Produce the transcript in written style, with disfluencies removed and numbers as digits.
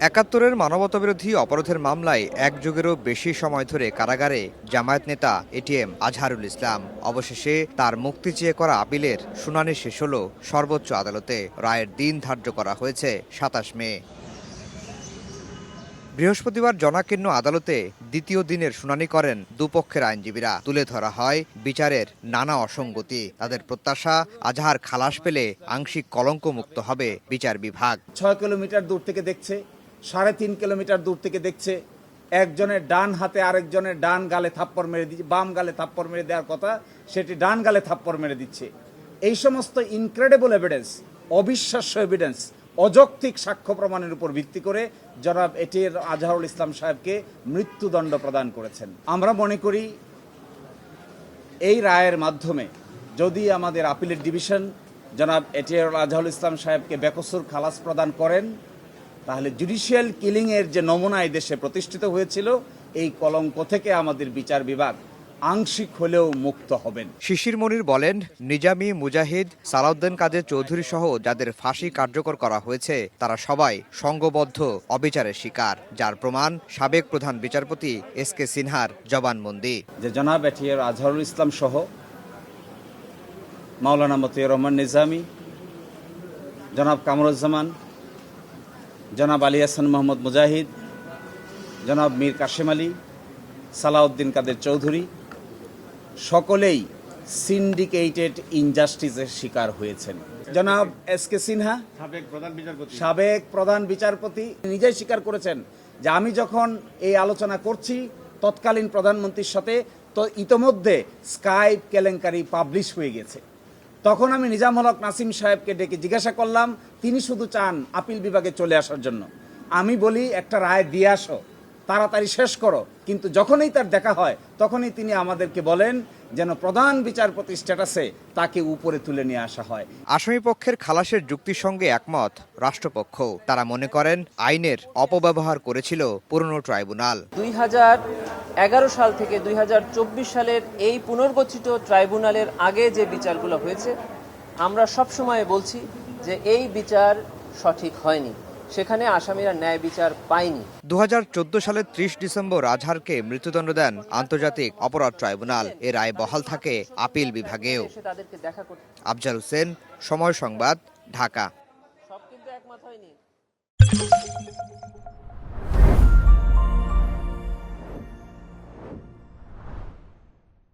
৭১-এর মানবতাবিরোধী অপরাধের মামলায় এক যুগেরও বেশি সময় ধরে কারাগারে জামায়াত নেতা এটিএম আজহারুল ইসলাম। অবশেষে তার মুক্তি চেয়ে করা আপিলের শুনানি শেষ হল সর্বোচ্চ আদালতে। রায়ের দিন ধার্য করা হয়েছে ২৭ মে। বৃহস্পতিবার জনাকীর্ণ আদালতে দ্বিতীয় দিনের শুনানি করেন দুপক্ষের আইনজীবীরা। তুলে ধরা হয় বিচারের নানা অসঙ্গতি। তাদের প্রত্যাশা, আজহার খালাস পেলে আংশিক কলঙ্কমুক্ত হবে বিচার বিভাগ। ৬ কিলোমিটার দূর থেকে দেখছে, ৩.৫ কিলোমিটার দূর থেকে দেখছে, একজনের ডান হাতে আরেকজনের ডান গালে থাপ্পড় মেরে দিচ্ছে, বাম গালে থাপ্পড় মেরে দেওয়ার কথা সেটি ডান গালে থাপ্পড় মেরে দিচ্ছে। এই সমস্ত ইনক্রেডিবল এভিডেন্স, অবিশ্বাস্য এভিডেন্স, অযৌক্তিক সাক্ষ্য প্রমাণের উপর ভিত্তি করে জনাব এটিএম আজহারুল ইসলাম সাহেবকে মৃত্যুদণ্ড প্রদান করেছেন। আমরা মনে করি এই রায়ের মাধ্যমে যদি আমাদের আপিলের ডিভিশন জনাব এটিএম আজহারুল ইসলাম সাহেবকে বেকসুর খালাস প্রদান করেন, তাহলে জুডিশিয়াল কিলিংয়ের যে নমুনা এই দেশে প্রতিষ্ঠিত হয়েছিল, এই কলঙ্ক থেকে আমাদের বিচার বিভাগ আংশিক হলেও মুক্ত হবেন। শিশির মনির বলেন, নিজামী, মুজাহিদ, সালাউদ্দিন কাদের চৌধুরী সহ যাদের ফাঁসি কার্যকর করা হয়েছে তারা সবাই সংঘবদ্ধ অবিচারের শিকার, যার প্রমাণ সাবেক প্রধান বিচারপতি এস.কে. সিনহার জবানবন্দি। যে জনাব এটিএম আজহারুল ইসলাম সহ মাওলানা মতিউর রহমান নিজামী, জনাব কামরুজ্জামান, জনাব আলী হাসান মোহাম্মদ মুজাহিদ, জনাব মীর কাশেম আলী, সালাউদ্দিন কাদের চৌধুরী সকলেই সিন্ডিকেটেড ইনজাস্টিসের শিকার হয়েছেন। জনাব এস.কে. সিনহা সাবেক প্রধান বিচারপতি নিজেই স্বীকার করেছেন যে আমি যখন এই আলোচনা করছি তৎকালীন প্রধানমন্ত্রীর সাথে, তো ইতোমধ্যে স্কাইপ কেলেঙ্কারি পাবলিশ হয়ে গেছে। তখন আমি নিজামুল হক নাসিম সাহেবকে ডেকে জিজ্ঞাসা করলাম, তিনি শুধু চান আপিল বিভাগে চলে আসার জন্য। আমি বলি, একটা রায় দিয়ে আসো, তাড়াতাড়ি শেষ করো। কিন্তু যখনই তার দেখা হয় তখনই তিনি আমাদেরকে বলেন যেন প্রধান বিচারপতি স্ট্যাটাসে তাকে উপরে তুলে নিয়ে আসা হয়। আসামিপক্ষের খালাসের যুক্তির সঙ্গে একমত রাষ্ট্রপক্ষ। তারা মনে করেন আইনের অপব্যবহার করেছিল পুরনো ট্রাইব্যুনাল। 2011 সাল থেকে 2024 সালের এই পুনর্গঠিত ট্রাইব্যুনালের আগে যে বিচারগুলো হয়েছে, আমরা সবসময় বলছি যে এই বিচার সঠিক হয়নি, সেখানে আসামিরা ন্যায় বিচার পায়নি। 2014 সালের 30 ডিসেম্বর আজহারকে মৃত্যুদণ্ড দেন আন্তর্জাতিক অপরাধ ট্রাইব্যুনাল। এর রায় বহাল থাকে আপিল বিভাগেও। আফজাল হোসেন, সময় সংবাদ, ঢাকা। সব কিন্তু একমত হয়নি।